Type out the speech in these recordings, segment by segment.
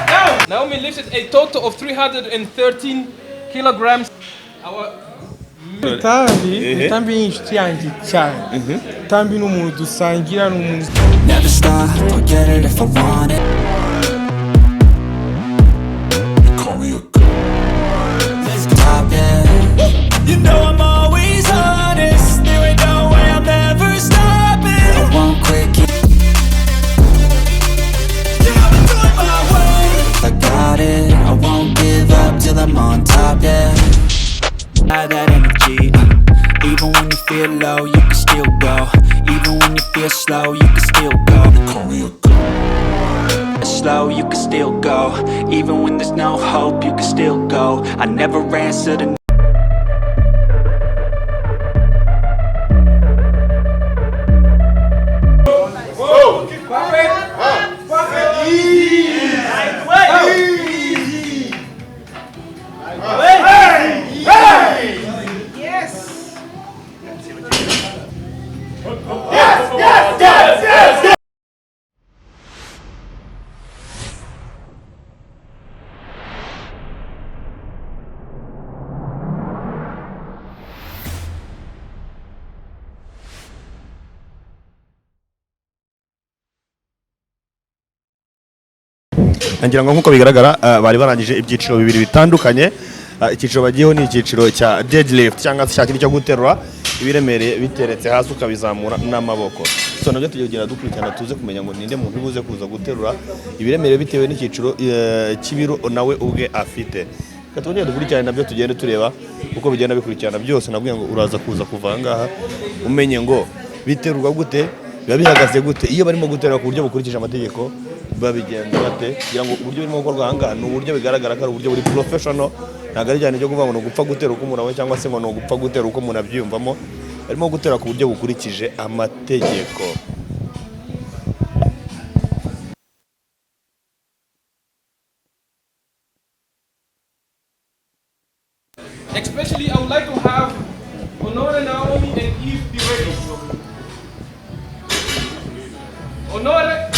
Now, Naomi lifted a total of 313 kilograms. Rutambi ni inshuti yanjye cyane. Rutambi ni umuntu dusangira, ni umuntu. Never stop, I'll get it if I want it. Let's top, yeah. You know I'm always honest. There ain't no way I'm ever stopping. I won't quit. Yeah, I've been doing my way. I got it. I won't give up till I'm on top, yeah. Have that energy. Even when you feel low, you can still go. Even when you feel slow, you can still go. Slow, you can still go. Even when there's no hope, you can still go. I never answer to ngira ngo nkuko bigaragara bari barangije ibyiciro bibiri bitandukanye. Icyiciro bagiyeho ni icyiciro cya deadlift cyangwa se cyakiri cyo guterura ibiremereye biteretse hasi ukabizamura n'amaboko. So nabyo tugenda dukurikirana tuze kumenya ngo ninde muntu ubuze kuza guterura ibiremereye bitewe n'icyiciro cy'ibiro nawe ubwe afite. Katongera dukurikirana nabyo tugende tureba uko bigenda bikurikirana byose. Nabwiye ngo uraza kuza kuva ngaha umenye ngo biterurwa gute, biba bihagaze gute iyo barimo guterura ku buryo bukurikije amategeko babigenda bate, kugira ngo uburyo burimo gukorwa ahangaha ni uburyo bigaragara ko ari uburyo buri professional. Ntabwo ari cyane cyo kuvuga ngo ni ugupfa gutera uko umuntu cyangwa se ngo ni ugupfa gutera uko umuntu abyiyumvamo. Barimo gutera ku buryo bukurikije amategeko. Especially, I would like to have Honore, Naomi, and Eve be ready. Honore,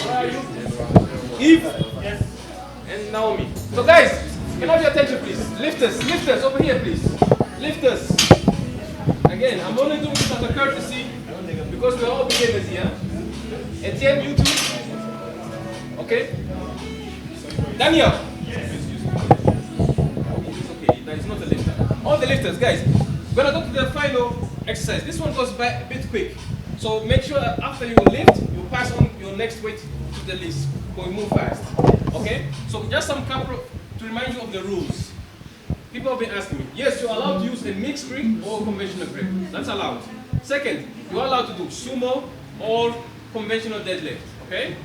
where are you? Eve, yes, and Naomi. So guys, can I have your attention please? Lifters, over here please. Lifters. Again, I'm only doing this as a courtesy because we're all beginners here. Etienne, you too. Okay. Daniel. It's okay, it's not a lifter. All the lifters, guys. We're gonna go to the final exercise. This one goes by a bit quick. So make sure that after you lift, you pass on your next weight to the list. We move fast. Okay? So just some couple to remind you of the rules. People have been asking me, yes, you're allowed to use a mixed grip or conventional grip. That's allowed. Second, you're allowed to do sumo or conventional deadlift. Okay?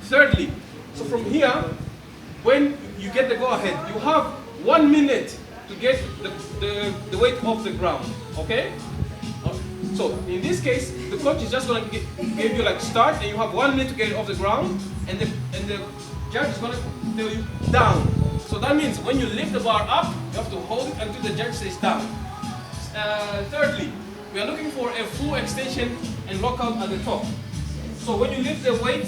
Thirdly, so from here, when you get the go-ahead, you have 1 minute to get the weight off the ground. Okay? So in this case, the coach is just going to give you like start, and you have 1 minute to get it off the ground, and the judge is going to tell you down. So that means when you lift the bar up, you have to hold it until the judge says down. Thirdly, we are looking for a full extension and lockout at the top. So when you lift the weight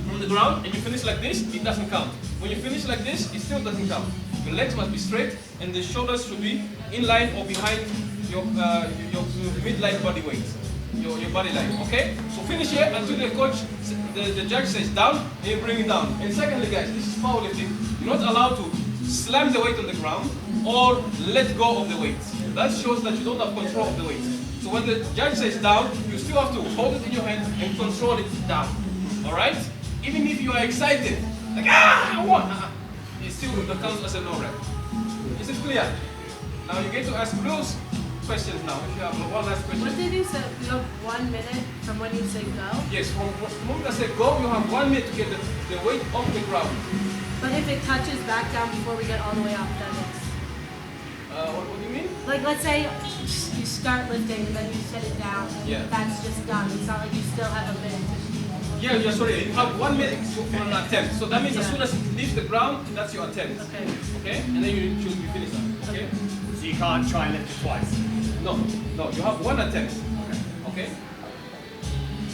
from the ground and you finish like this, it doesn't count. When you finish like this, it still doesn't count. Your legs must be straight and the shoulders should be in line or behind your midline body weight, your body line, okay? So finish here until the coach, the judge says down, and you bring it down. And secondly, guys, this is powerlifting. You're not allowed to slam the weight on the ground or let go of the weight. That shows that you don't have control of the weight. So when the judge says down, you still have to hold it in your hand and control it down, all right? Even if you are excited, like, I want, it still counts as a no rep. Is it clear? Now you get to ask those questions now. If you have one last question. What did you say? You have 1 minute from when you say go? Yes, from the moment I say go, you have 1 minute to get the weight off the ground. But if it touches back down before we get all the way up, then it's... What do you mean? Like, let's say you start lifting and then you set it down, and Yeah. that's just done. It's not like you still have a minute to... Yeah, sorry. You have 1 minute for an attempt. So that means as soon as it leaves the ground, that's your attempt. Okay. Okay? And then you should be finished. Okay? So you can't try and lift it twice? No. You have one attempt. Okay?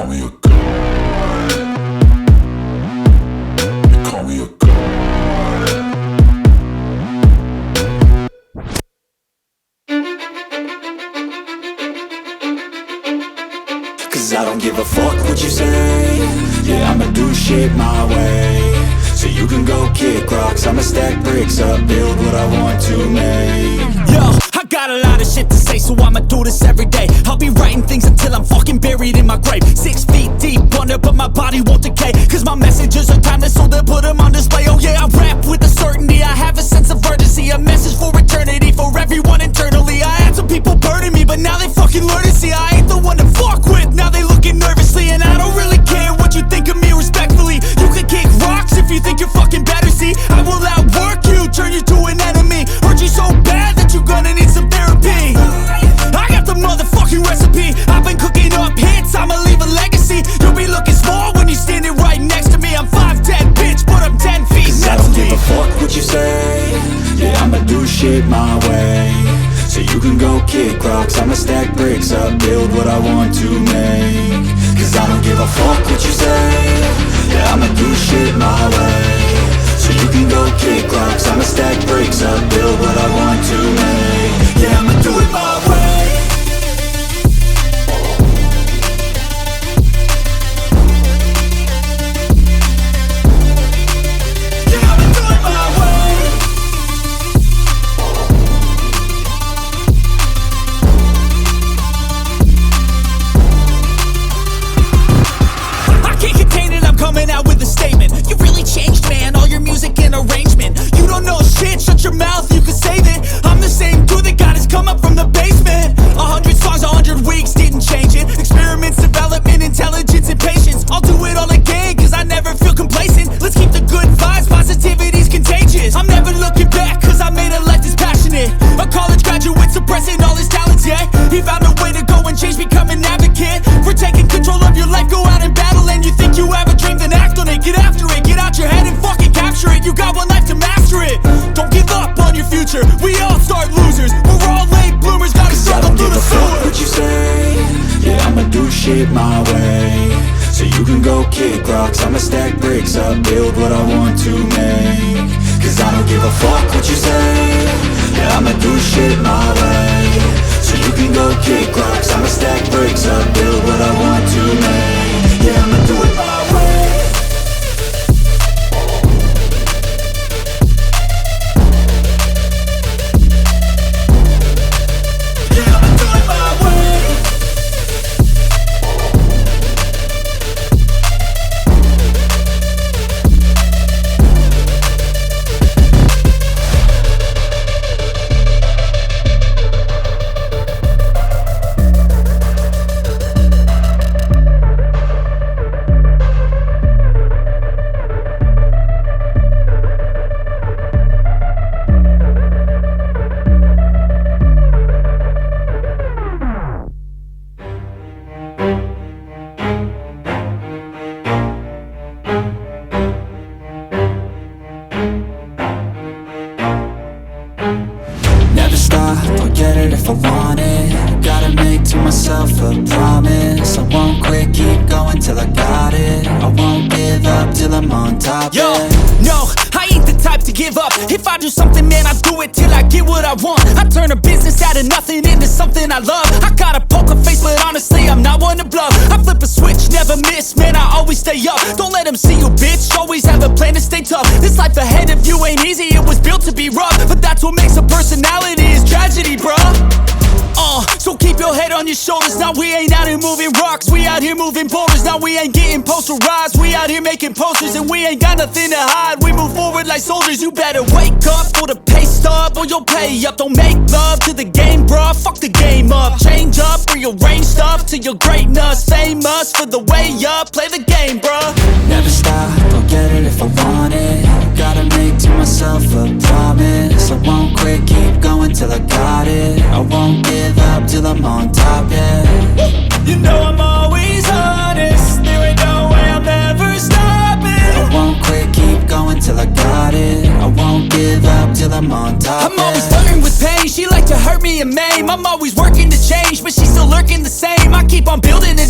call me a god. You call me a god. Cause I don't give a fuck what you say. Yeah, I'ma do shit my way. So you can go kick rocks, I'ma stack bricks up, build what I want to make. Yo, I got a lot of shit to say, so I'ma do this every day. I'll be writing things until I'm fucking buried in my grave. 6 feet deep under, but my body won't decay. Cause my messages are timeless, so they'll put them on display. Oh yeah, I rap with a certainty, I have a sense of urgency. A message for eternity, for everyone internally. I had some people burning me, but now they fucking learn to see I ain't the one to fuck with, now they looking nervously. And I don't really care what you think of me respectfully. You can kick rocks if you think you're fucking better, see. I will outwork you, turn you to an enemy. Hurt you so bad that you're gonna need some therapy. I got the motherfucking recipe. I've been cooking up hits, I'ma leave a legacy. You'll be looking small when you're standing right next to me. I'm 5'10", bitch, but I'm 10 feet next to me. I don't give a fuck what you say. Yeah, I'ma do shit my way. So you can go kick rocks, I'ma stack bricks up, build what I want to make. Cause I don't give a fuck what you say. Yeah, I'ma do shit my way. So you can go kick rocks, I'ma stack bricks up, build what I want to make. Yeah, I'ma do it my way. Yeah, I'ma do it my way. I can't contain it, I'm coming out with a statement. You really changed, man, all your music and arrangement. You don't know shit, shut your mouth, you can save it. I'm the same dude that got his come up from the basement. 100 songs, 100 weeks, didn't change it. Experiments, development, intelligence, and patience. I'll do it all again, cause I never feel complacent. Let's keep the good vibes, positivity's contagious. I'm never looking back, cause I made a life that's passionate. A college graduate suppressing all his talents, yeah. He found a way to go and change, become an advocate. For taking control of your life, go out and battle. And you think you have a dream, then act on it. Get after it, get out your head and fucking capture it. You got one life to master it. Don't give up on your future, we all start losers. We're all late bloomers, gotta struggle through the sewer. What you say? Yeah, I'ma do shit my way. So you can go kick rocks, I'ma stack bricks up, build what I want to make. Cause I don't give a fuck what you say. Yeah, I'ma do shit my way. So you can go kick rocks, I'ma stack bricks up, build what I want to make. Yeah, I'ma do it my way. Yeah, I'ma do it my way. Never stop, I'll get it if I want it. Gotta make to myself a promise. I won't quit, keep going till I got it. I won't give up till I'm on top. Yo, no, I ain't the type to give up. If I do something, man, I do it till I get what I want. I turn a business out of nothing into something I love. I got a poker face, but honestly, I'm not one to bluff. I flip a switch, never miss, man, I always stay up. Don't let them see you, bitch, always have a plan to stay tough. This life ahead of you ain't easy, it was built to be rough. But that's what makes a personality, is tragedy, bruh. So keep your head on your shoulders. Now we ain't out here moving rocks, we out here moving boulders. Now we ain't getting posterized, we out here making posters. And we ain't got nothing to hide, we move forward like soldiers. You better wake up for the pay stub, or you'll pay up. Don't make love to the game, bruh, fuck the game up. Change up, rearrange stuff to your greatness. Famous for the way up, play the game, bruh. Never stop, I'll get it if I want it. Gotta make to myself a promise. I won't quit, keep going till I got it. I won't give up till I'm on top, yeah. You know I'm always honest, there ain't no way I'm ever stopping. I won't quit, keep going till I got it. I won't give up till I'm on top, I'm always flirting with pain, she like to hurt me and maim. I'm always working to change, but she's still lurking the same. I keep on building it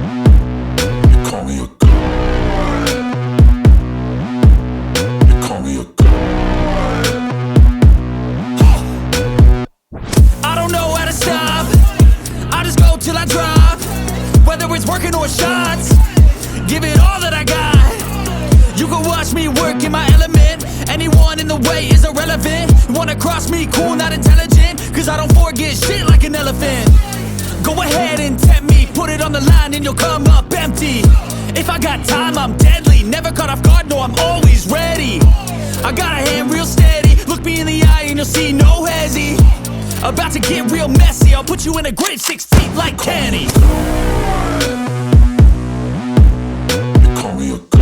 working on shots. Give it all that I got. You can watch me work in my element. Anyone in the way is irrelevant. You wanna cross me, cool, not intelligent. Cause I don't forget shit like an elephant. Go ahead and tempt me, put it on the line and you'll come up empty. If I got time, I'm deadly. Never caught off guard, no, I'm always ready. I got a hand real steady. Look me in the eye and you'll see no hezzy. About to get real messy. I'll put you in a grave 6 feet like Kenny. You call me a god.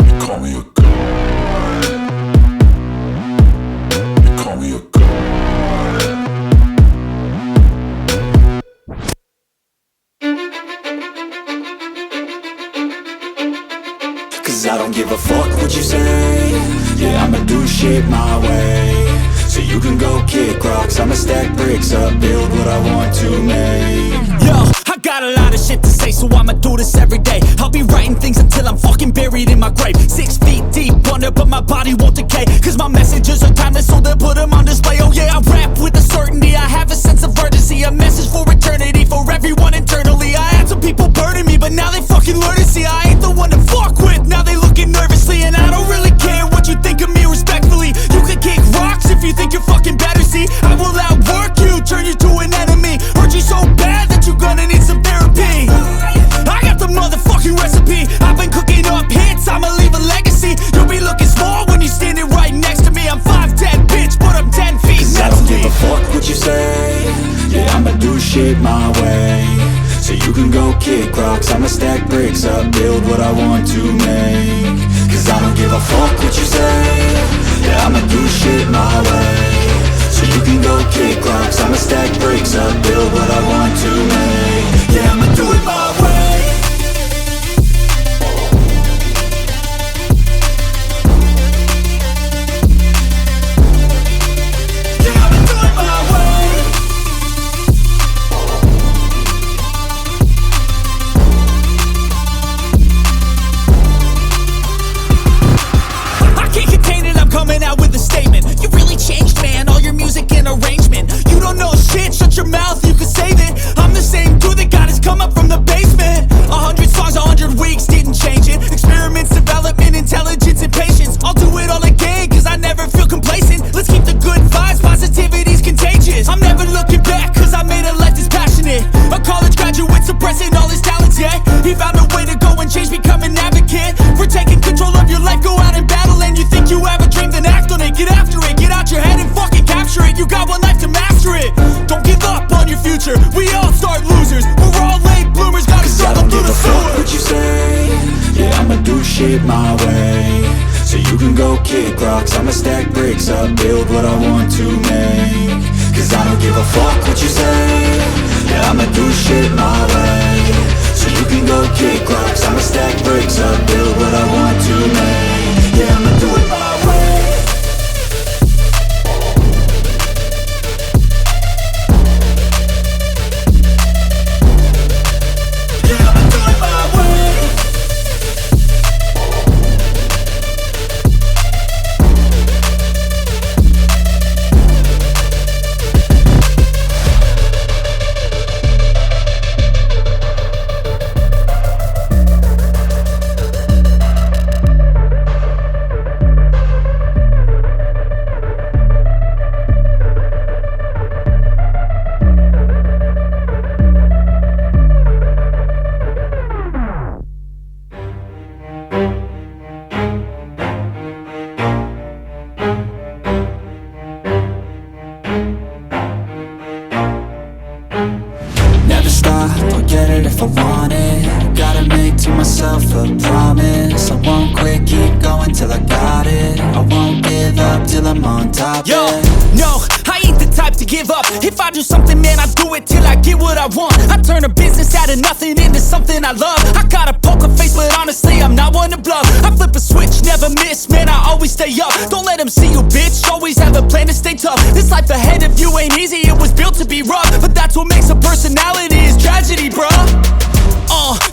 You call me a god. You call me a god. Cause I don't give a fuck what you say. Yeah, I'ma do shit my way. So you can go kick rocks, I'ma stack bricks up, build what I want to make. Yo, I got a lot of shit to say, so I'ma do this every day. I'll be writing things until I'm fucking buried in my grave. 6 feet deep under, but my body won't decay. Cause my messages are timeless, so they'll put them on display. Oh yeah, I rap with a certainty, I have a sense of urgency. A message for eternity, for everyone internally. I had some people burning me, but now they fucking learn to see I ain't the one to fuck with. Now they looking nervously, and I don't really care what you think of me respectfully. You can kick rocks if you think you're fucking better, see. I will outwork you, turn you to an enemy. Hurt you so bad that you're gonna need some therapy. I got the motherfucking recipe. I've been cooking up hits, I'ma leave a legacy. You'll be looking small when you're standing right next to me. I'm 5'10", bitch, but I'm 10 feet. Cause I don't give a fuck what you say. Yeah, I'ma do shit my way. So you can go kick rocks, I'ma stack bricks up, build what I want to make. Cause I don't give a fuck what you say. Yeah, I'ma do shit my way. So you can go kick rocks, I'ma stack bricks up, build what I want to make. Yeah, I'ma do it my way. Yeah, I'ma do it my way. I can't contain it, I'm coming out with a statement. You really changed, man, all your music and arrangement. You don't know shit, shut your mouth, you can save it. I'm the same dude that got his come up from the basement. 100 songs, 100 weeks, didn't change it. Experiments, development, intelligence, and patience. I'll do it all again, cause I never feel complacent. Let's keep the good vibes, positivity's contagious. I'm never looking back, cause I made a life that's passionate. A college graduate suppressing all his talents, yeah. He found a way to go and change, become an advocate. For taking control of your life, go out and battle. And you think you have a dream, then act on it. Get after it, get out your head and fucking capture it. You got one life to master it. Don't give up on your future, we all start losers. We're all late bloomers, gotta struggle through the sewer. Fuck what you say. Yeah, I'ma do shit my way. So you can go kick rocks, I'ma stack bricks up, build what I want to make. Cause I don't give a fuck what you say. Yeah, I'ma do shit my way. So you can go kick rocks, I'ma stack bricks up, build what I want to make. Yeah, I'ma do it my way. Yeah, I'ma do it my way. Never stop, I'll get it if I want it. Gotta make to myself a promise. I won't quit, keep going till I got it. I won't give up till I'm on top. Yo, no, I ain't the type to give up. If I do something, man, I do it till I get what I want. I turn a business out of nothing into something I love. I got a poker face, but honestly, I'm not one to bluff. I flip a switch, never miss, man, I always stay up. Don't let them see you, bitch, always have a plan to stay tough. This life ahead of you ain't easy, it was built to be rough. But that's what makes a personality, is tragedy, bruh.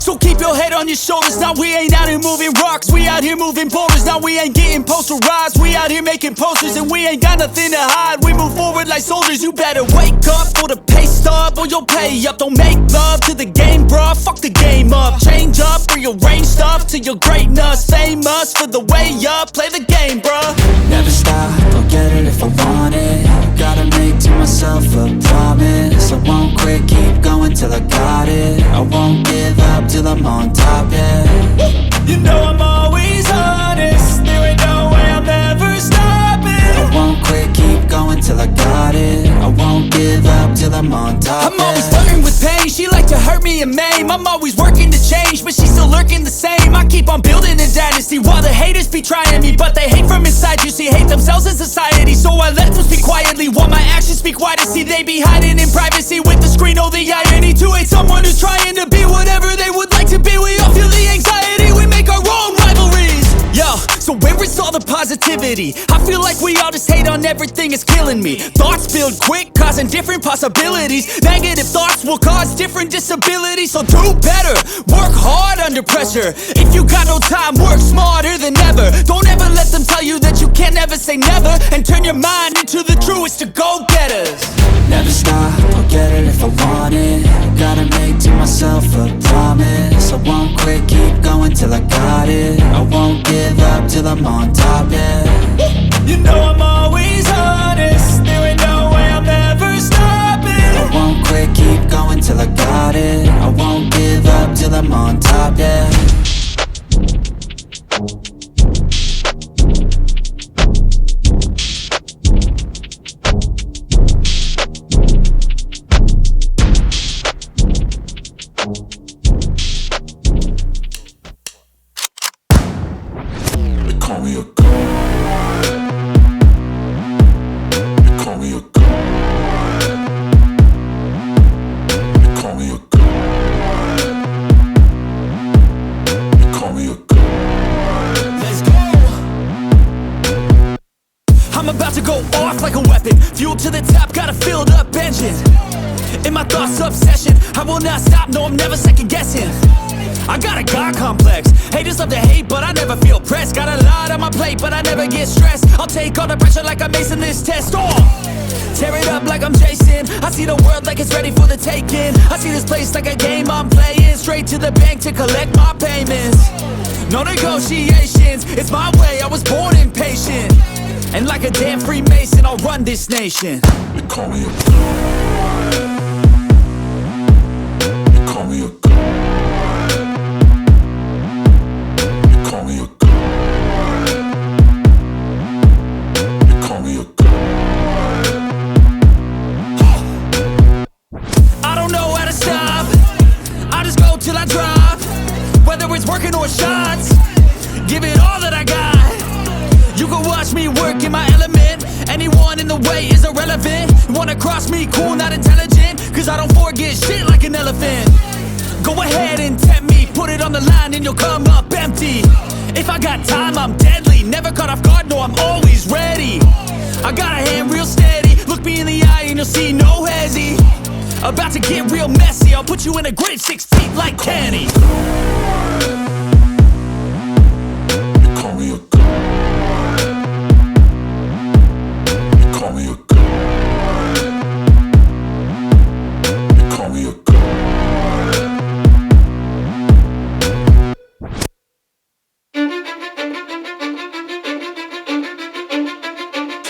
So keep your head on your shoulders, now we ain't out here moving rock. rocks. We out here moving boulders, now we ain't getting posterized. We out here making posters and we ain't got nothing to hide. We move forward like soldiers, you better wake up for the pay stub or you'll pay up. Don't make love to the game, bruh, fuck the game up. Change up, rearrange stuff to your greatness. Famous for the way up, play the game, bruh. Never stop, I'll get it if I want it. Gotta make to myself a promise. I won't quit, keep going till I got it. I won't give up till I'm on top, yeah. You know I'm always honest, there ain't no way I'm ever stopping. I won't quit, keep going till I got it. I won't give up till I'm on top, I'm always flirting with pain, she like to hurt me and maim. I'm always working to change, but she's still lurking the same. I keep on building a dynasty while the haters be trying me, but they hate from inside. You see, hate themselves in society, so I let them speak quietly while my actions speak wider. See, they be hiding in privacy with the screen. Oh, the irony to hate someone who's trying to be whatever they would like to be. We all feel the anxiety, we make our own rivalries. Yo, so where is all the positivity? I feel like we all just hate on everything, it's killing me. Thoughts build quick, causing different possibilities. Negative thoughts will cause different disabilities. So do better, work hard under pressure. If you got no time, work smarter than ever. Don't ever let them tell you that you can't ever say never. And turn your mind into the truest of go-getters. Never stop, I'll get it if I want it. Gotta make to myself a promise. I won't quit, keep going till I got it. I won't give up till I'm on top, yeah. You know I'm always honest, there ain't no way I'm ever stopping. I won't quit, keep going till I got it. I won't give up till I'm on top, yeah. They call me a god. They call me a god. They call me a god. They call me a god. Let's go! I'm about to go off like a weapon. Fuel to the top, got a filled up engine. In my thoughts, obsession, I will not stop, no, I'm never second guessing. I got a God complex. Haters love to hate, but I never feel pressed. Got a lot on my plate, but I never get stressed. I'll take all the pressure like I'm acing this test. Tear it up like I'm Jason. I see the world like it's ready for the taking. I see this place like a game I'm playing. Straight to the bank to collect my payments. No negotiations, it's my way, I was born impatient. And like a damn Freemason, I'll run this nation. They call me a god. They call me a god. They call me a god. They call me a god. I don't know how to stop, I just go till I drop. Whether it's working or shots, give it all that I got. You can watch me work in my element. Anyone in the way is irrelevant. You wanna cross me, cool, not intelligent. Cause I don't forget shit like an elephant. Go ahead and tempt me, put it on the line and you'll come up empty. If I got time, I'm deadly. Never caught off guard, no, I'm always ready. I got a hand real steady. Look me in the eye and you'll see no hezzy. About to get real messy, I'll put you in a grave 6 feet like Kenny. They call me a god. They call me a god. They call me a god.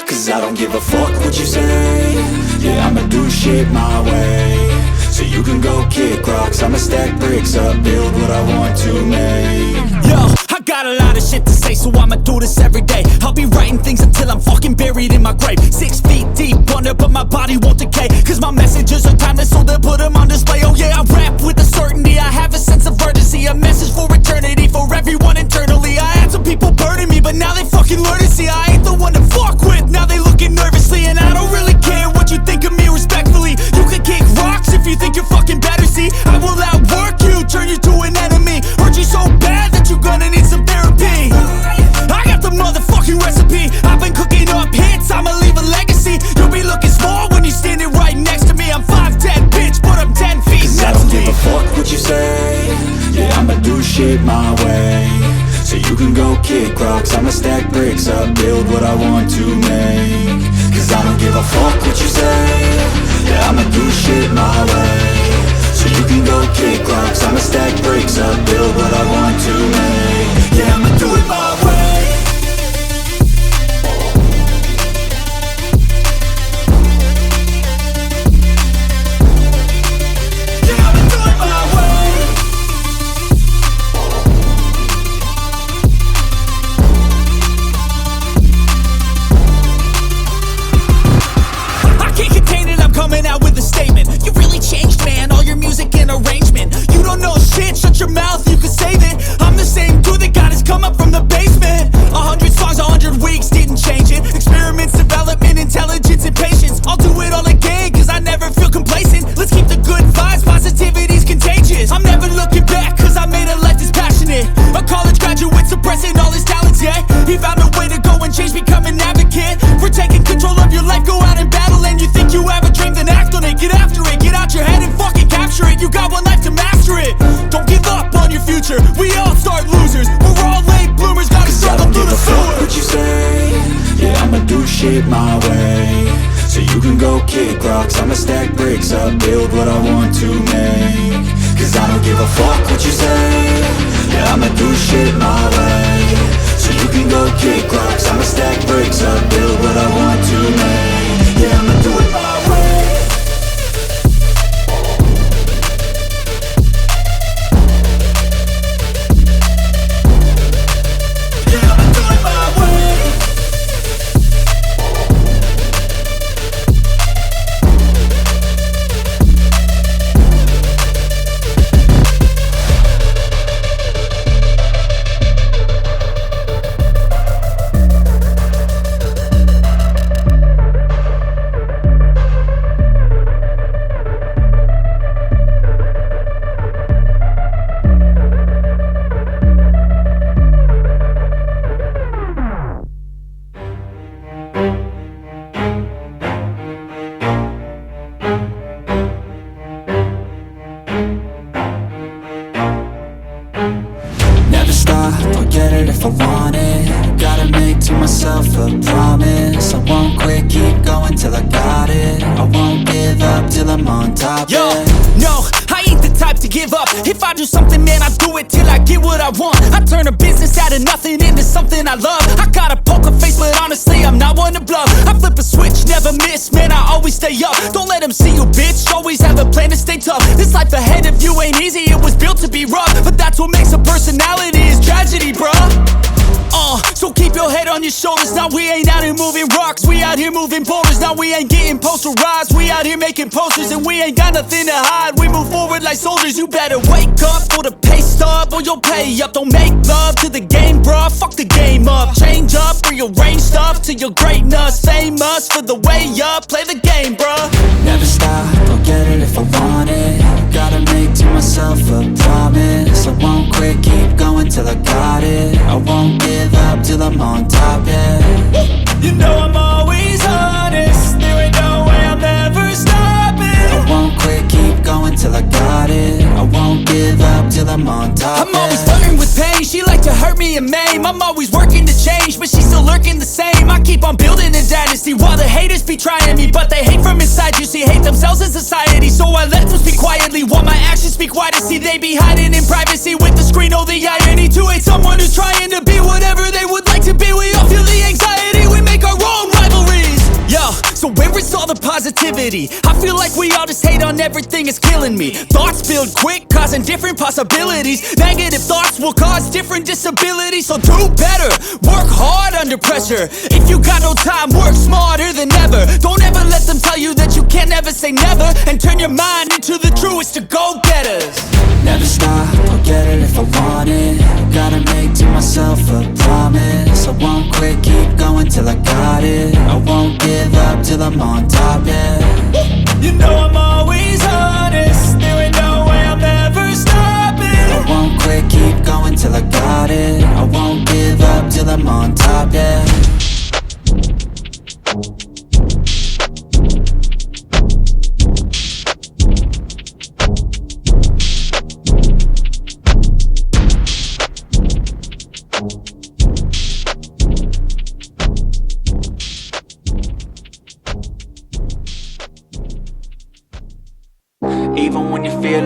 Cause I don't give a fuck what you say. Yeah, I'ma do shit my way. So you can go kick rocks, I'ma stack bricks up, build what I want to make. Yo, I got a lot of shit to say, so I'ma do this every day. I'll be writing things until I'm fucking buried in my grave. 6 feet deep under, but my body won't decay. Cause my messages are timeless, so they'll put them on display. Oh yeah, I rap with a certainty, I have a sense of urgency. A message for eternity, for everyone internally. I had some people burning me, but now they fucking learn to see I ain't the one to fuck with, now they looking nervously. And I don't really care what you think of me respectfully. You can kick rocks if you think you're fucking better, see. I will outwork you, turn you to an enemy. Hurt you so bad that you're gonna need some therapy. I got the motherfucking recipe. I've been cooking up hits, I'ma leave a legacy. You'll be looking small when you're standing right next to me. I'm 5'10", bitch, but I'm 10 feet. Cause I don't give a fuck what you say. Yeah, I'ma do shit my way. so you can go kick rocks. I'ma stack bricks up, build what I want to make. Cause I don't give a fuck what you say. Yeah, I'ma do shit my way. So you can go kick rocks. I'ma stack bricks up, build what I want to make. Yeah, I'ma do it my way. Coming out with a statement. You really changed, man, all your music and arrangement. You don't know shit, shut your mouth, you can save it. I'm the same dude that got his come up from the basement. 100 songs, 100 weeks, didn't change it. Experiments, development, intelligence, and patience. I'll do it all again, cause I never feel complacent. Let's keep the good vibes, positivity's contagious. I'm never looking back, cause I made a life that's passionate. A college graduate suppressing all his talents, yeah. He found a way to go and change, become an advocate. For taking control of your life, go out and battle. And you think you have a dream, then act on it. Get after it, get out your head and fucking capture it. You got one life to master it. Don't give up on your future, we all start losers. We're all late bloomers, gotta struggle through the sewer. What you say? Yeah, I'ma do shit my way. So you can go kick rocks. I'ma stack bricks up, build what I want to make. Cause I don't give a fuck what you say. Yeah, I'ma do shit my way. So you can go kick rocks. I'ma stack bricks up, build what I want to make. Yeah, I'ma do it my way. I'll get it if I want it. Gotta make to myself a promise. I won't quit, keep going till I got it. I won't give up till I'm on top. Yo, no, I ain't the type to give up. If I do something, man, I do it till I get what I want. I turn a business out of nothing into something I love. I got a poker face, but honestly, I'm not one to bluff. I flip a switch, never miss, man, I always stay up. Don't let them see you, bitch, always have a plan to stay tough. This life ahead of you ain't easy, it was built to be rough. But that's what makes a personality, is tragedy, bruh. So keep your head on your shoulders. Now we ain't out here moving rocks, we out here moving boulders. Now we ain't getting posterized, we out here making posters. And we ain't got nothing to hide, we move forward like soldiers. You better wake up for the pay stub, or you'll pay up. Don't make love to the game, bruh, fuck the game up. Change up, rearrange stuff to your greatness. Famous for the way up, play the game, bruh. Never stop, I'll get it if I want it. Gotta make to myself a promise. I won't quit, keep going till I got it. I won't give up till I'm on top, yeah. You know I'm always honest, there ain't no way I'm ever stopping. I won't quit, keep going till I got it. I won't give up till I'm on top, I'm always flirting with pain, she like to hurt me and maim. I'm always working to change, but she's still lurking the same. I keep on building a dynasty while the haters be trying me. But they hate from inside, you see, hate themselves in society. So I let them speak quietly while my actions speak wider. See, they be hiding in privacy with the screen, oh the irony. To hate someone who's trying to be whatever they would like to be. We all feel the anxiety, we make our own rivalries. Yo, so where is all the positivity? I feel like we all just hate on everything, it's killing me. Thoughts build quick, causing different possibilities. Negative thoughts will cause different disabilities. So do better, work hard under pressure. If you got no time, work smarter than ever. Don't ever let them tell you that you can't ever say never. And turn your mind into the truest of go-getters. Never stop, I'll get it if I want it. Gotta make to myself a promise. I won't quit, keep going till I got it. I won't give up till I'm on top, yeah. You know I'm always honest, there ain't no way I'm ever stopping. I won't quit, keep going till I got it. I won't give up till I'm on top, yeah.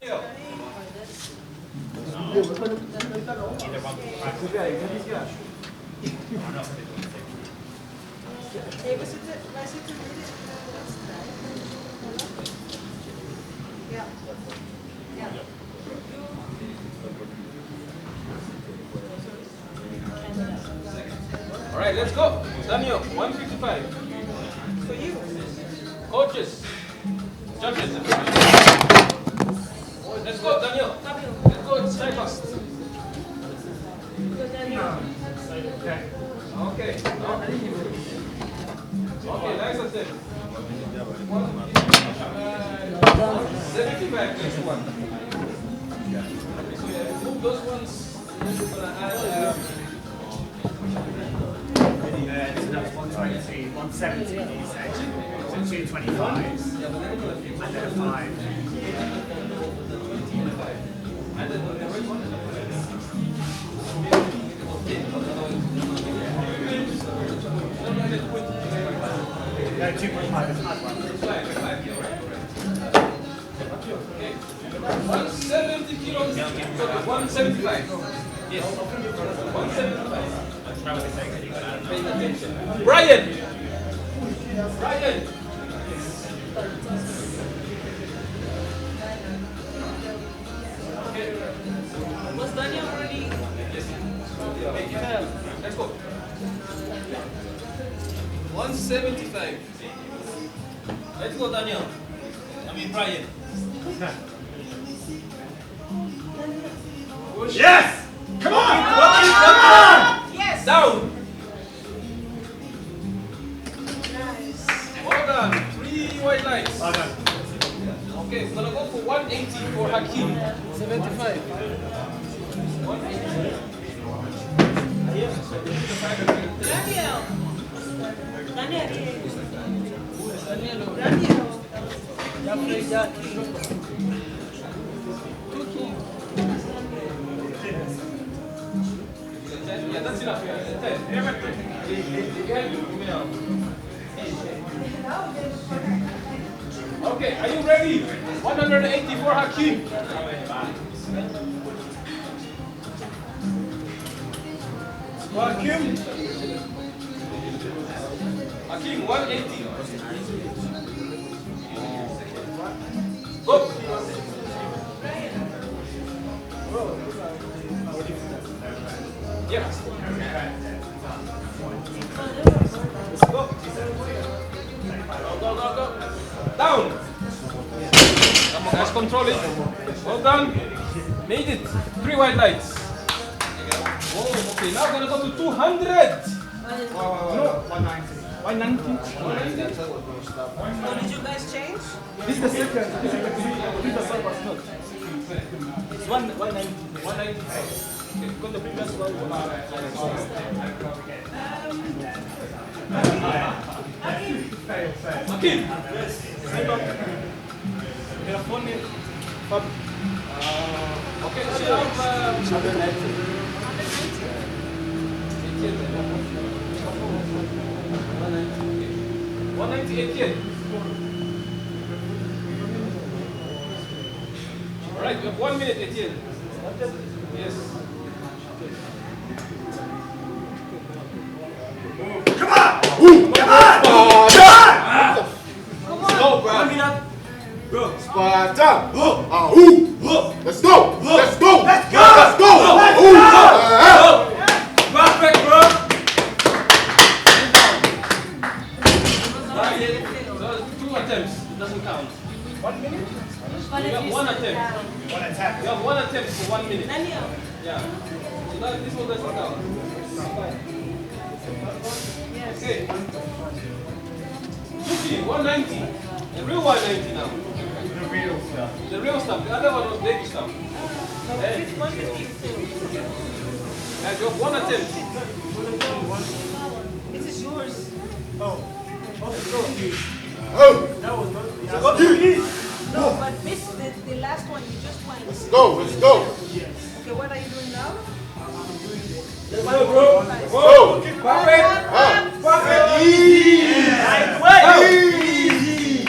All right, let's go. Daniel, 155. For you. Coaches, judges. Let's go, Daniel. Let's go, cyclist. Okay. Okay, nice and safe. 75, next one. So yeah, move those ones. Then we're gonna add. So that's 120, 170 you say. So 225s. And then a 5. And then the right one. No, 2.5 is hard one. 170 kilos. 175. Yes. 175. Paying attention. Brian! Brian! Okay. Was Daniel already? Yes. Let's go. 175. Let's go, Daniel. I mean, Brian. Yes! Come on! Come on! Yes! Down! Nice. Well done. 3 white lights. Well done. Okay, we're gonna go for 180 for Hakim. 75. 180. Daniel. Daniel. Yeah, that's enough. Okay, are you ready? 180 for Hakim. Hakim. Hakim, 180. Go. Yep. Go. Go. Down. Come on, guys, control it. Well done. Made it. 3 white lights. Oh, okay, now we're gonna go to 200. No, 190. 190. So did you guys change? This is the second. This is the first was not. It's 190. 190. Okay, got the previous one. Hakim. Okay, so you have 198 yen. All right, you have 1 minute, Etienne. Yes. Come on! Go, bro. Bro. Sparta. Let's go. Let's go. Let's go. Let's go. Perfect, bro. So 2 attempts. It doesn't count. 1 minute? You have 1 attempt. 1 attempt. You have 1 attempt for 1 minute. Daniel. Yeah. So that this one doesn't count. Okay. Sushi, 190. The real 190 now. The real stuff. The real stuff. The other one was baby stuff. Hey. It's 150 still. And you have 1 attempt. This is yours. Oh. That was not. No, but this the last one you just went. Let's go. Let's go. Okay, what are you doing now? Let's go, bro. Go. Perfect. Perfect. Easy. Easy.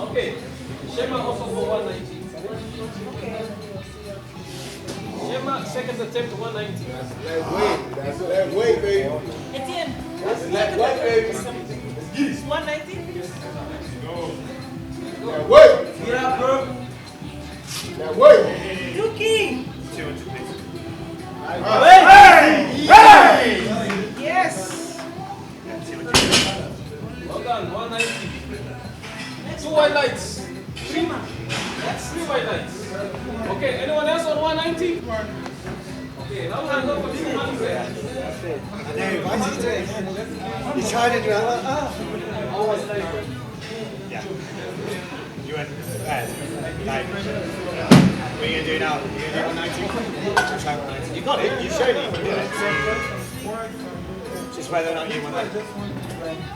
Okay. Shema also for 190. Shema, second attempt 190. That's that weight, baby. Etienne. That's that weight, baby. It's 190? That weight. Get up, bro. That weight. Yuki. 200 please. Hey! Yes. Well done, 190. 2 white lights. 3 white lights. Okay, anyone else on 190? Okay, now hand over to 200. You tried to do it. Yeah. You went prepared. Like, what are you going to do now? You're going to do 190? Try 190. You got it. You showed it. You can do it. Just whether or not you want to do 190.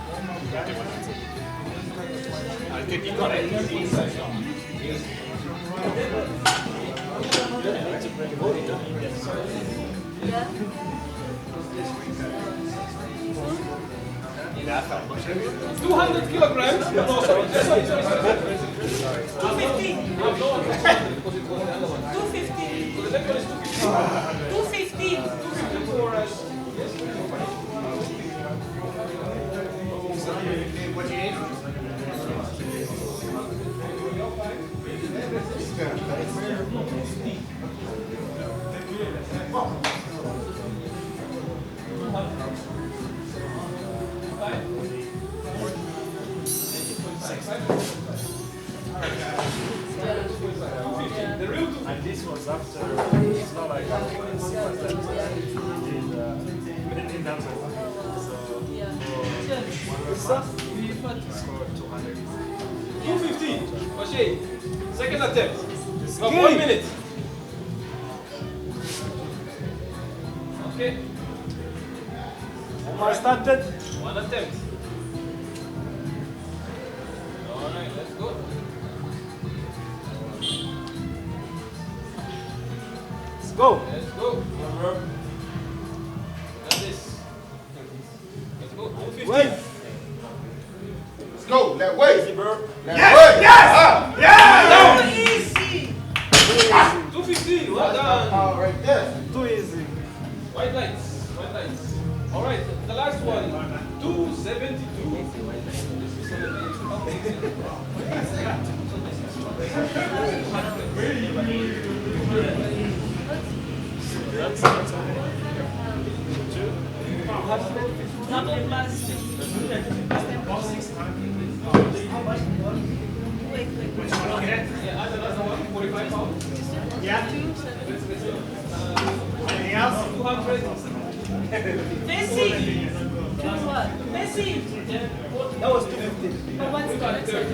Good, you got it. Yeah, I felt much heavier. 200 kilograms. No, sorry. 250. 250. 250. 250 for us. What do you need? The real and this was after, it's not like in that way. So, for 200. 215. O'Shea, second attempt. No, 1 minute. Okay. Omar started. 1 attempt. Alright, let's go. Let's go. Let's go. Got this. Let's go. 215. Wait. Let's go. That weight. That Yes, weight. yes! Too easy. 215. Well done. Right there. Too easy. White lights. White lights. Alright, the last one. 272. Double plastic. Wait. Yeah, add another one. 45 pounds. Yeah? Anything else? 200. Messi. What? Messi. That was 250. But what's the next one?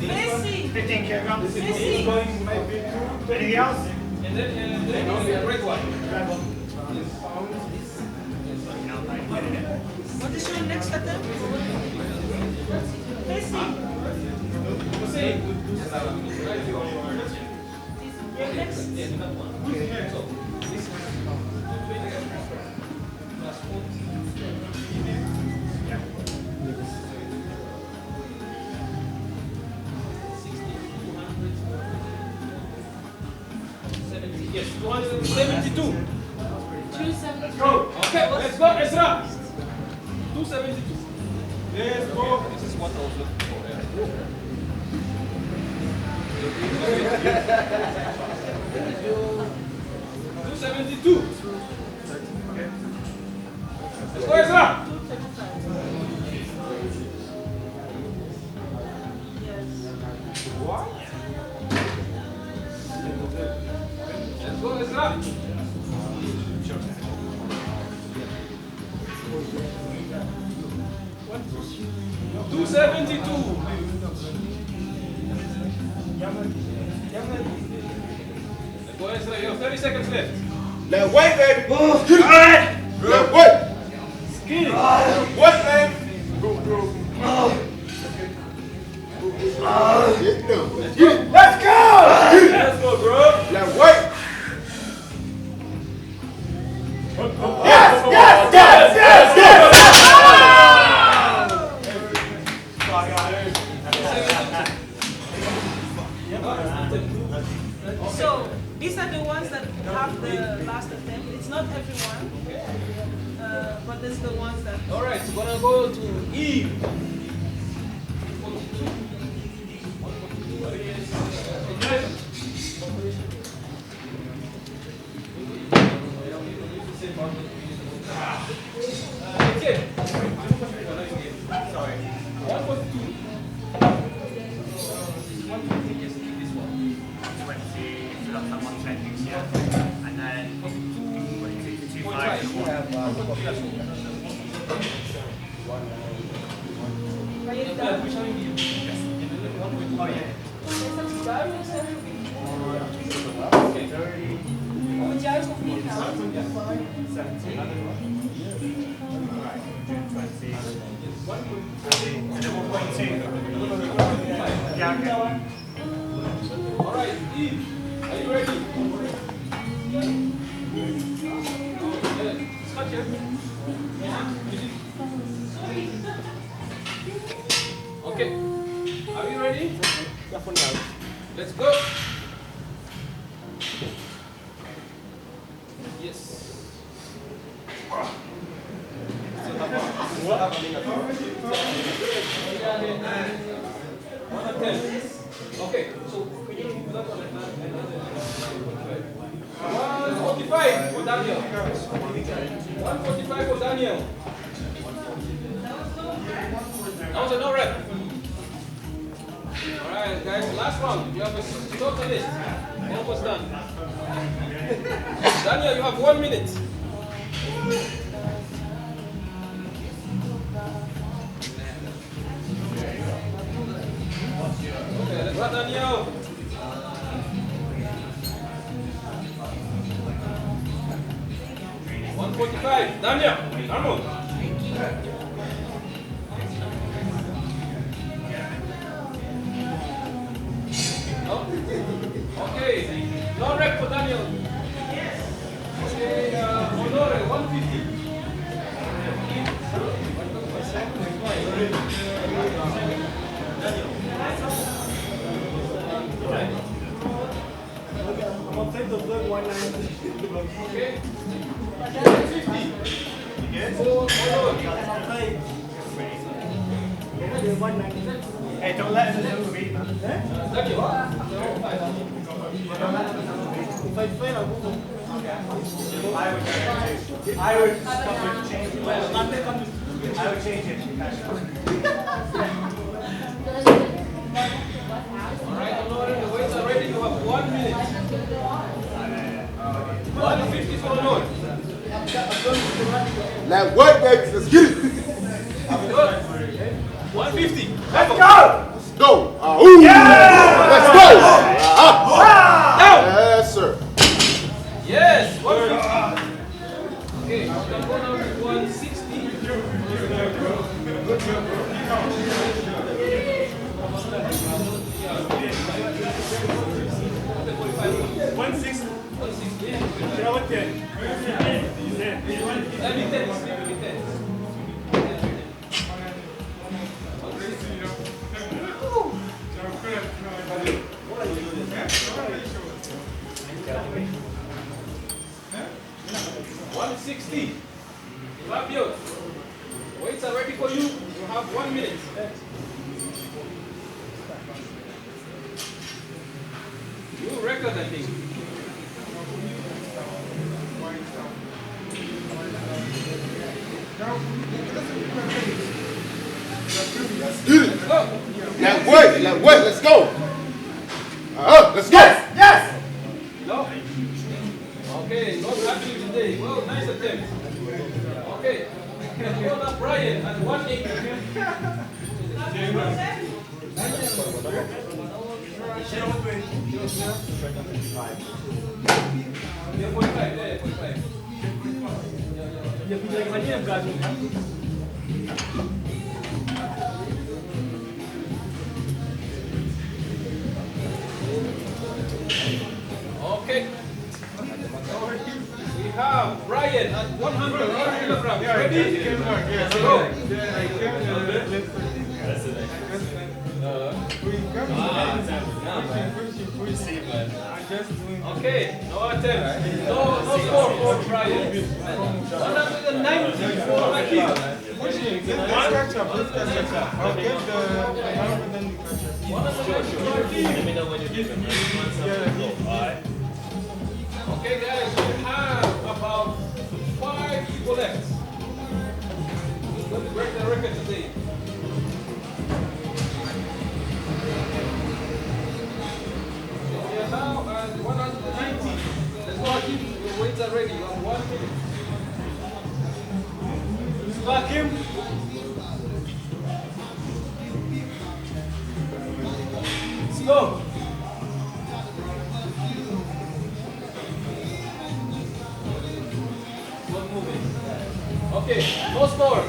Messi. 15 kilograms. Messi. Anything else? And then the red one. What is your next attempt? Messi. Say. Your next. Yeah, that one. So, this is 220 plus 40. Yes, 272. 272. Okay, let's go, Ezra. 272. Let's go. This is what I was looking for. Yeah. 272. Let's go, Ezra. What? Let's go, Ezra. 272. Let's go, Ezra. You have 30 seconds left. That weight, baby. That weight. Skinny. What, man? Get them. Let's get it. Let's go! Let's go, bro. That weight. Yes, yes, yes, yes, yes! All right, we're gonna go to Eve. Sorry. 142. 150 is this one. 20, so that's that 110 here. And then 22, 25. Oh, yeah. Okay. 30. Moet jij eens of niet gaan? 17. Right. 20. And then 1.2. Yeah, okay. All right, Eve, are you ready? Scratch here. Okay, are you ready? Let's go. Yes. Okay, so can you move that 145 for Daniel. 145 for Daniel. That was a no rep. Alright guys, last round. You have a total list. Almost done. Daniel, you have 1 minute. Okay, let's go Daniel. $145. Daniel, come on. No? Okay. No rep for Daniel. Okay, Honore, 150. Take the blood 190. Okay. 150. Hey, don't let him over me, man. If I fail, I'll go. I would change it. I would change it. Alright, Honore, the weights are ready. You have 1 minute. 150 for Honore. Let's work, baby. Let's get it. 150. Let's go. Let's go. Yeah. Let's go. Down. Yes, sir. Yes. 150. Okay, I'm going to go down to 160. 160. 160. You know what then? Let me test. $160. Fabio, weights are ready for you. You have 1 minute. New record, I think. Let's get it. Let's go. Let's work. Let's go. Let's go. Yes! No? Okay, not happening today. Well, nice attempt. Okay. Hold up Brian at 180. Okay. We have Brian at 100 kilograms. Ready? Okay, no attempt. No score for Brian. 190 for Akil. catch up. Let's catch up. I'll get the round and then we catch up. Let me know when you're leaving. Okay, guys, we have about 5 people left. We're going to break the record today. So we are now at 190. Let's go ahead. Your weights are ready. You have 1 minute. Back him. Let's go. Okay, no score.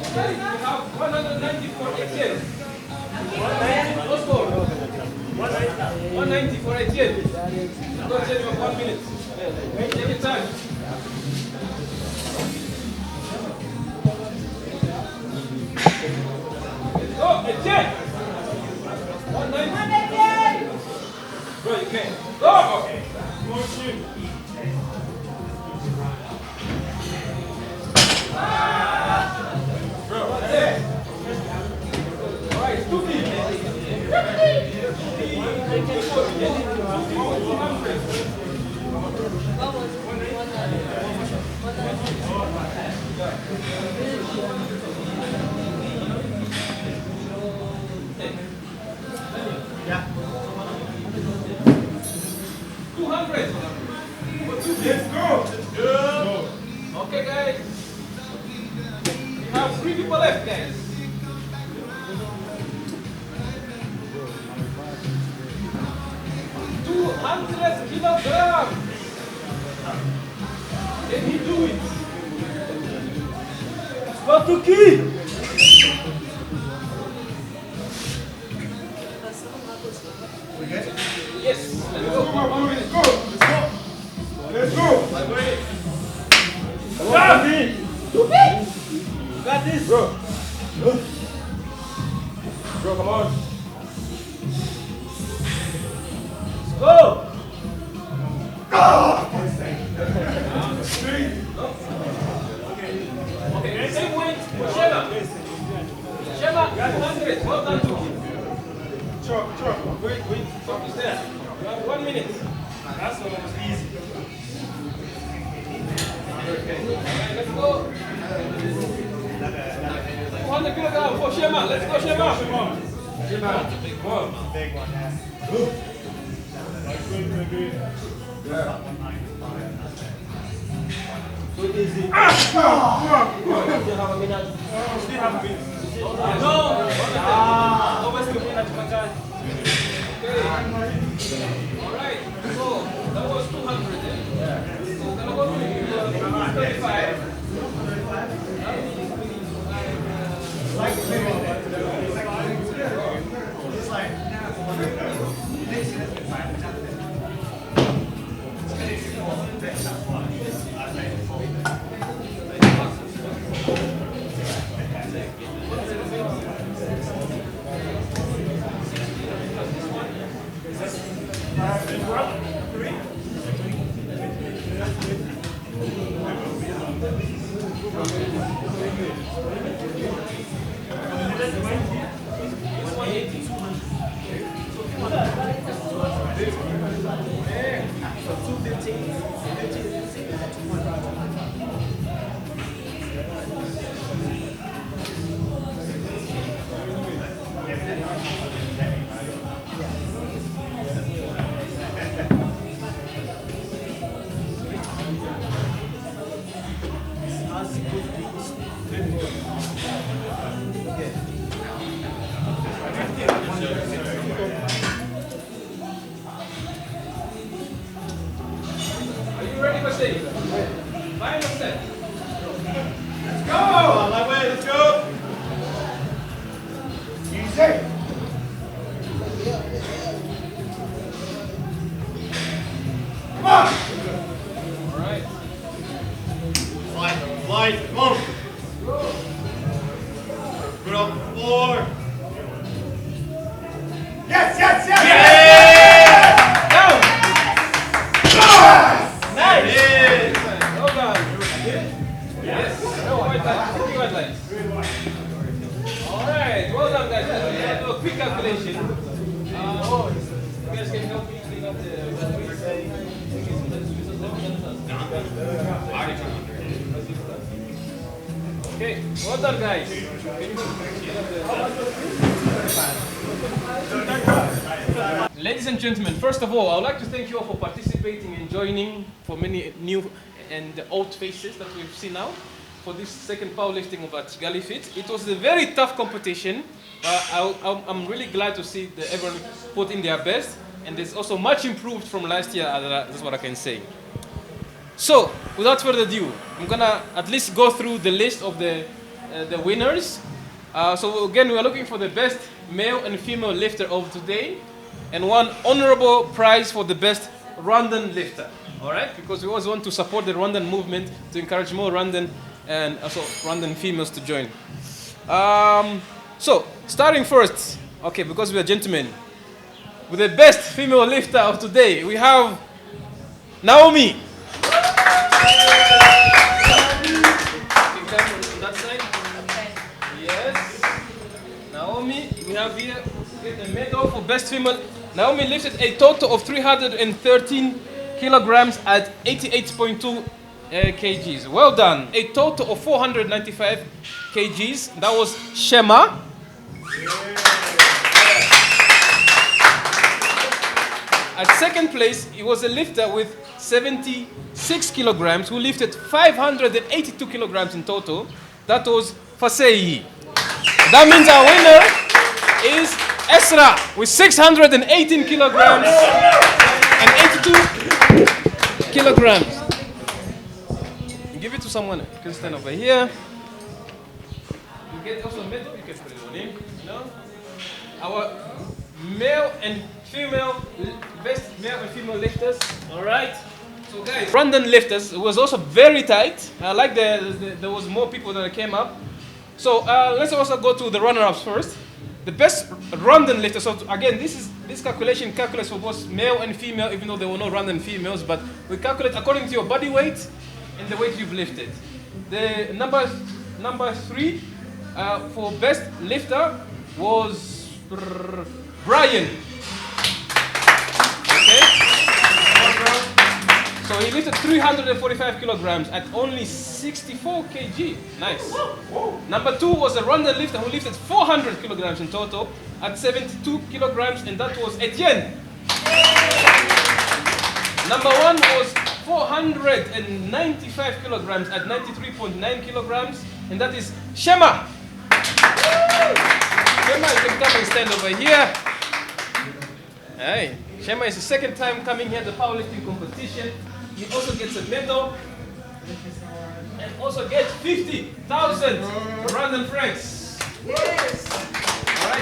Okay, you have 190 for Etienne. 190, no score. 190 for Etienne. Go Etienne, you have 1 minute. Take your time. Let's go, Etienne. 190. Bro, you can. Go. Okay. Motion. Okay, guys. We have 3 people left, guys. 200 kilograms. Can he do it? Go to key. Yes. Let's go. Let's go. Let's go. Got this. Bro. Bro, come on. Let's go. Okay, same weight for Shema. Shema, 200. Well done, Tuki. Chop. Wait. Chop is there. You have 1 minute. That's almost easy. Okay. Alright, let's go. 200 kilograms for Shema. Let's go, Shema. Shema. Big one. Big one, yeah. Yeah. Good, easy. Still have a minute. Still have a minute. No! Always the minute, my guy. Okay. Alright, so that was 200 then. Yeah. So we're gonna go to 35. Yes. Green white lights. Alright, well done guys. Let's do a quick calculation. You guys can help me clean up the... Okay, well done guys. Ladies and gentlemen, first of all, I would like to thank you all for participating and joining, for many new and old faces that we've seen now, for this second powerlifting of our Kigali Fit. It was a very tough competition. I'm really glad to see that everyone put in their best, and it's also much improved from last year, that's what I can say. So, without further ado, I'm gonna at least go through the list of the winners. So again, we are looking for the best male and female lifter of today, and one honorable prize for the best Rwandan lifter. All right, because we always want to support the Rwandan movement to encourage more Rwandan and also Rwandan females to join. So starting first, okay, because we are gentlemen, with the best female lifter of today, we have Naomi. That side. Okay. Yes. Naomi, we have here the medal for best female. Naomi lifted a total of 313 kilograms at 88.2 kgs. Well done. A total of 495 kgs. That was Shema. At second place, it was a lifter with 76 kilograms who lifted 582 kilograms in total. That was Fasei. That means our winner is Esra with 618 kilograms and 82 kilograms. Give it to someone. You can stand over here. You get also a medal. You can put it on him. No? Our male and female, best male and female lifters. All right. So guys, Rwandan lifters was also very tight. I like there was more people that came up. So let's also go to the runner-ups first. The best Rwandan lifter. So again, this calculation calculates for both male and female, even though there were no Rwandan females. But we calculate according to your body weight and the weight you've lifted. The number 3 for best lifter was Brian. Okay. So he lifted 345 kilograms at only 64 kg. Nice. Number 2 was a Rwandan lifter who lifted 400 kilograms in total at 72 kilograms, and that was Etienne. Number 1 was 495 kilograms at 93.9 kilograms, and that is Shema. Shema, you can come and stand over here. Hey, Shema is the second time coming here at the powerlifting competition. He also gets a medal and also gets 50,000 Rwandan francs. Yes.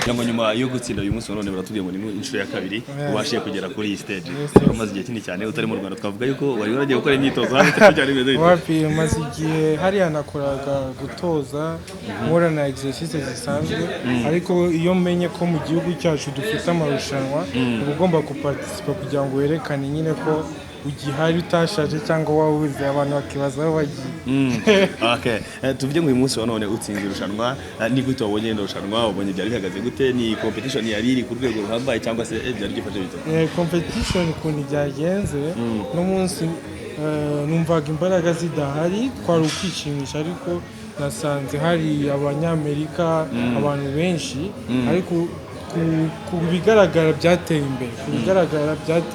Ngo nyuma yo gutsinda uyu munsi none baratubwiye ngo ni inshuro ya kabiri ubashiye kugera kuri iyi stage. Umaze igihe kinini cyane utari mu Rwanda, twavuga yuko wari waragiye gukora imyitozo hano cyane bimeze. Wapi maze igihe hariya nakoraga gutoza nkora na exercice zisanzwe, ariko iyo menye ko mu gihugu cyacu dufite amarushanwa uba ugomba kuparticipa kugira ngo werekane nyine ko ugihari utashaje cyangwa wabuze abantu bakibaza aho bagiye. Okay, tuvuge ngo uyu munsi wa none utsinze irushanwa, ni gute wabonye irushanwa, wabonye byari bihagaze gute, ni competition yari iri ku rwego ruhambaye cyangwa se byari gifashe bite? Competition kuntu byagenze no munsi numvaga imbaraga zidahari, twari ukwishimisha, ariko nasanze hari abanyamerika abantu benshi, ariko ku bigaragara byateye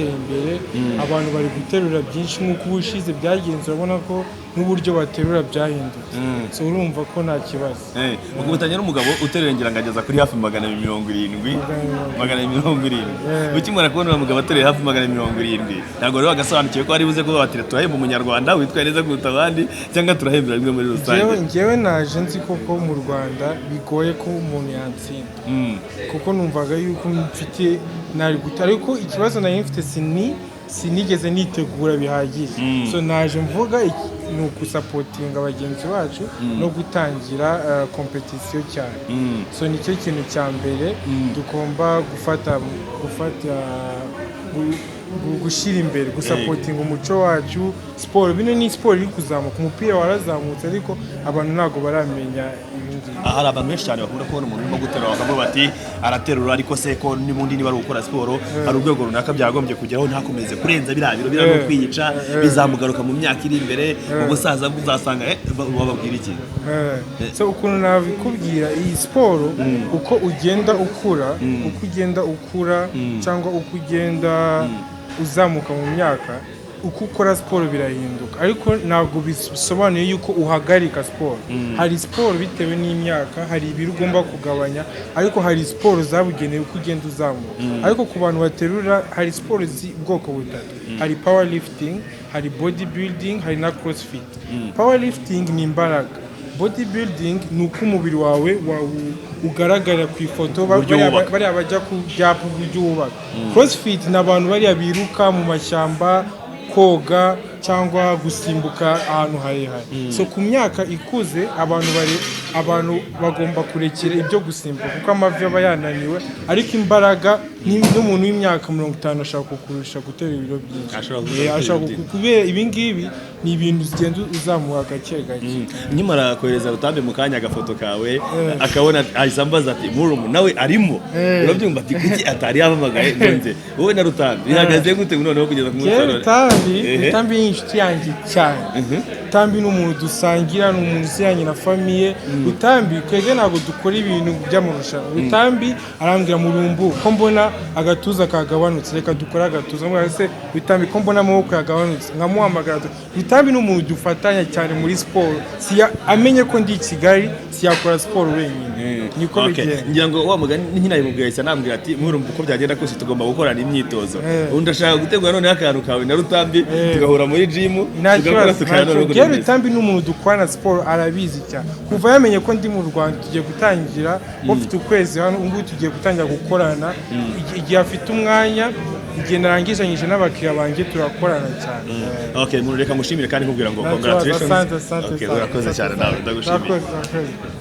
imbere, abantu bari guterura byinshi nk'uko ubushize byagenze, urabona ko n'uburyo baterura byahindutse. So urumva ko nta kibazo. Ukubutanya n'umugabo uterura ngira ngageza kuri hafi 270. Ukimara kubona umugabo atereye hafi 270, ntabwo rero agasobanukiwe ko ari buze ko turahemba umunyarwanda witwaye neza kuruta abandi cyangwa turahembera bimwe muri rusange. Njyewe naje nzi koko mu Rwanda bigoye ko umuntu yatsinda, kuko numvaga yuko mfite nari guta, ariko ikibazo nari mfite sinigeze nitegura bihagije. So naje mvuga ni ukusapotinga abagenzi bacu no gutangira competition cyane. So nicyo kintu cya mbere tugomba gufata gushyira imbere gusapotinga umuco wacu siporo bino ni siporo iri kuzamuka umupira warazamutse ariko abantu ntabwo baramenya ibindi hari abantu benshi cyane bakunda kubona umuntu urimo guterura bakavuga bati araterura ariko se ko n'ubundi niba ari gukora siporo hari urwego runaka byagombye kugeraho ntakomeze kurenza biriya biro bira no kwiyica bizamugaruka mu myaka iri imbere ubusaza buzasanga wababwira iki so ukuntu nabikubwira iyi siporo uko ugenda ukura cyangwa uko ugenda uzamuka mu myaka uko ukora siporo birahinduka ariko ntabwo bisobanuye yuko uhagarika siporo hari siporo bitewe n'imyaka hari ibiro ugomba kugabanya ariko hari siporo zabugenewe uko ugenda uzamuka ariko ku bantu baterura hari siporo z'ubwoko butatu hari powerlifting hari bodybuilding hari na crossfit powerlifting ni imbaraga bodybuilding ni uko umubiri wawe ugaragara ku ifoto bariya bajya ku byapa uburyo wubaka crossfit ni abantu bariya biruka mu mashyamba koga cyangwa gusimbuka ahantu harehare so ku myaka ikuze abantu bagomba kurekera ibyo gusimbuka kuko amavi aba yananiwe ariko imbaraga n'umuntu w'imyaka 50 ashaka kukurusha gutera ibiro byinshi ashaka kubera ibi ngibi ni ibintu zigenda uzamuka gake gake nyimara kohereza Rutambi mu kanya agafoto kawe akabona ayisambaza ati murumu nawe arimo urabyumva ati kuki atari yabamagaye nze wowe na Rutambi bihagaze gute noneho kugeza ku munsi Rutambi inshuti yanjye cyane Rutambi n'umuntu dusangira n'umuntu usiyanye na famille Rutambi kwege ntabwo dukora ibintu by'amurushanwa Rutambi arambwira murumbu ko mbona agatuza kagabanutse reka dukora agatuza ngo se Rutambi ko mbona amaboko yagabanutse nkamuhamagara Rutambi n'umuntu dufatanya cyane muri siporo amenye ko ndi Kigali siyakora siporo wenyine niko bigenda ngira ngo wa mugani nkinayimubwiye cyane nambwira ati murumbu ko byagenda kose tugomba gukorana imyitozo undi ashaka gutegura none akantu kawe na Rutambi tugahura muri gym tugakora tukayana Rutambi n'umuntu dukwana siporo arabizi cyane kuva yamenye ko ndi mu Rwanda tugiye gutangira bafite ukwezi hano ubu tugiye gutangira gukorana igihe afite umwanya igihe narangizanyije n'abakiriya banjye turakorana cyane okay muntu reka mushimire kandi nkubwira ngo congratulations okay urakoze cyane nawe ndagushimiye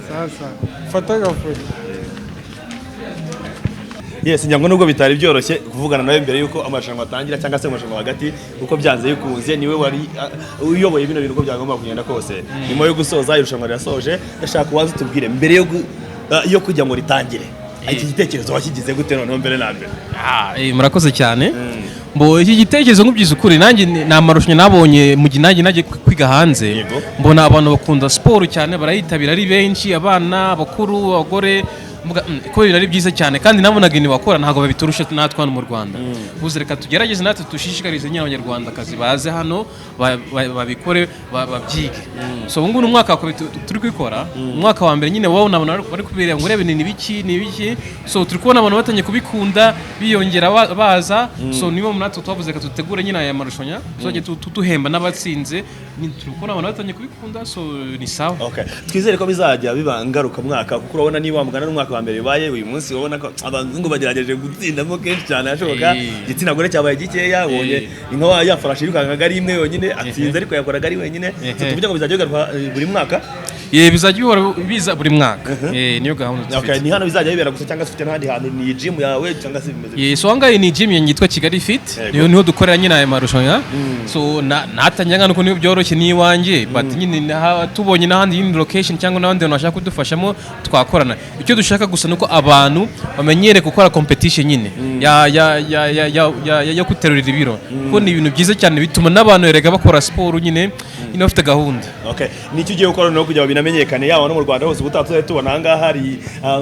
sasa fata gafoto yes nyango nubwo bitari byoroshye kuvugana nawe mbere yuko amarushanwa atangira cyangwa se amarushanwa hagati uko byanze yukunze niwe wari uyoboye bino bintu uko byagomba kugenda kose nyuma yo gusoza irushanwa ryasoje ndashaka waza tubwire mbere yo kujya ngo ritangire iki gitekerezo wakigize gute noneho mbere na mbere murakoze cyane mbo iki gitekerezo nk'ubyiza ukuri nanjye namarushanwa nabonye mu ginage naje kwiga hanze mbona abantu bakunda siporo cyane barayitabira ari benshi abana abakuru abagore ko ari byiza cyane kandi nabonaga ni bakora ntago babiturusha natwe hano mu Rwanda buze reka tugerageze natwe dushishikarize nyabanyarwanda kazi baze hano babikore babyige so ubu ngubu umwaka turi kwikora umwaka wa mbere nyine wowe nabona bari kubireba ngo urebe ni biki so turi kubona abantu batanye kubikunda biyongera baza so nibo natwe twavuze ka tutegure nyine aya marushanwa soje tuduhemba n'abatsinze turi kubona abantu batanye kubikunda so ni sawa okay twizere ko bizajya bibangaruka mwaka kuko urabona niba mugana n'umwaka wa mbere bibaye uyu munsi ubona ko abantu ngo bagerageje gutsindamo kenshi cyane ashoboka igitsina gore cyabaye gikeya bonye inka yafarashi yirukangaga ari imwe yonyine atsinze ariko yakoraga ari wenyine tuvuga ngo bizajya bigaruka buri mwaka bizajya biza buri mwaka niyo gahunda okay ni hano bizajya bibera gusa cyangwa se ufite n'ahandi hantu ni gym yawe cyangwa se bimeze so angaye ni gym yitwa Kigali Fit niho dukorera nyine aya marushanwa so natanyanga nuko niyo byoroshye ni iwanjye but nyine tubonye n'ahandi yindi location cyangwa n'abandi bantu bashaka kudufashamo twakorana icyo dushaka gusa nuko abantu bamenyere gukora competition nyine ya kuterurira ibiro kuko ni ibintu byiza cyane bituma n'abantu erega bakora siporo nyine inafite gahunda okay nicyo ugiye gukora no kugira binamenyekane yawo no mu Rwanda hose ubutaha tubona hanga hari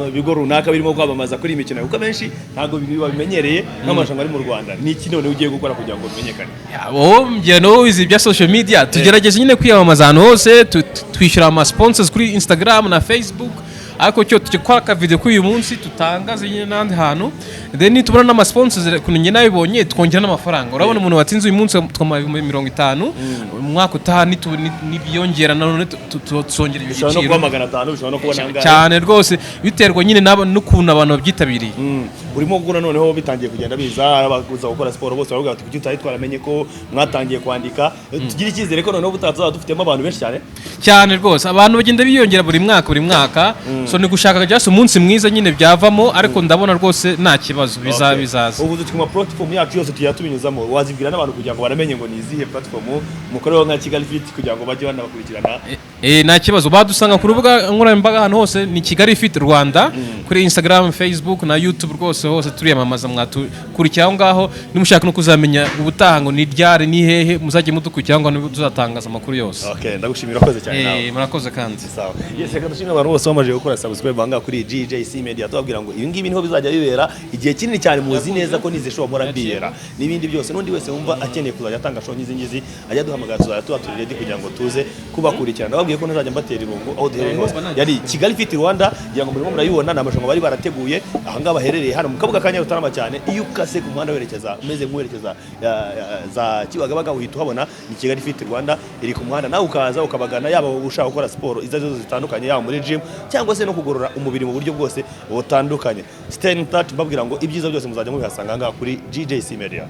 ibigo runaka birimo kwamamaza kuri imikino kuko benshi ntago bimenyereye n'amarushanwa ari mu Rwanda niki none ugiye gukora kugira ngo bimenyekane mgiye no izi bya social media tugerageze nyine kwiyamamaza ahantu hose twishyura ama sponsors kuri Instagram na Facebook ariko cyo tukora ka video kuri uyu munsi tutangaze nyine n'andi hantu then tubona n'ama sponsors kunye nabibonye twongera n'amafaranga urabona umuntu watsinze uyu munsi twama 50 umwaka utaha nibiyongera none tusongera ibiciro no kuba 500 bishobora no kubona ngana cyane rwose biterwa nyine n'ukuntu abantu babyitabiriye urimo gukora noneho bitangiye kugenda biza abaguza gukora siporo bose baravuga ati kuki twamenye ko mwatangiye kwandika tugira ikizere ko noneho butaza dufitemo abantu benshi cyane rwose abantu bagenda biyongera buri mwaka so so ni gushaka just umunsi mwiza nyine byavamo ariko ndabona rwose nta kibazo bizaza ubu dutuma platform yacu yose tuyatubinyuzamo wazibwira n'abantu kugira ngo baramenye ngo ni izihe platform mukoreho nka Kigali Fit kugira ngo bajye banabakurikirana nta kibazo badusanga ku rubuga nkoranyambaga ahantu hose ni Kigali Fit Rwanda kuri Instagram Facebook na YouTube rwose hose turiyamamaza mwatukurikira aho ngaho nimushaka no kuzamenya ubutaha ngo ni ryari ni hehe muzajye mudukurikira ngo tuzatangaza amakuru yose. Okay, ndagushimira koze cyane nawe. Murakoze kandi. Sawa. Yes, reka dushimire abantu bose bamaje gukora subscribe banga kuri GJC Media tubabwira ngo ibi ngibi niho bizajya bibera igihe kinini cyane muzi neza ko nize show mora mbiyera n'ibindi byose n'undi wese wumva akeneye kuzajya atanga show ngizi ajya duhamagara tuzajya tuba turi ready kugira ngo tuze kubakurikirana. Babwiye ko ntazajya mbatera irungu aho duhereye hose yari Kigali Fit Rwanda kugira ngo murimo murayibona n'amarushanwa bari barateguye aha ngaba baherereye hano mu kabuga ka Nyarutarama cyane iyo ukase ku muhanda werekeza umeze nk'uwerekeza za Kibagabaga uhita uhabona ni Kigali Fit Rwanda iri ku muhanda nawe ukaza ukabagana yaba ushaka gukora siporo izo zitandukanye yaba muri gym cyangwa se no kugorora umubiri mu buryo bwose butandukanye. Stay in touch mbabwira ngo ibyiza byose muzajya mubihasanga ngaha kuri GJC Media.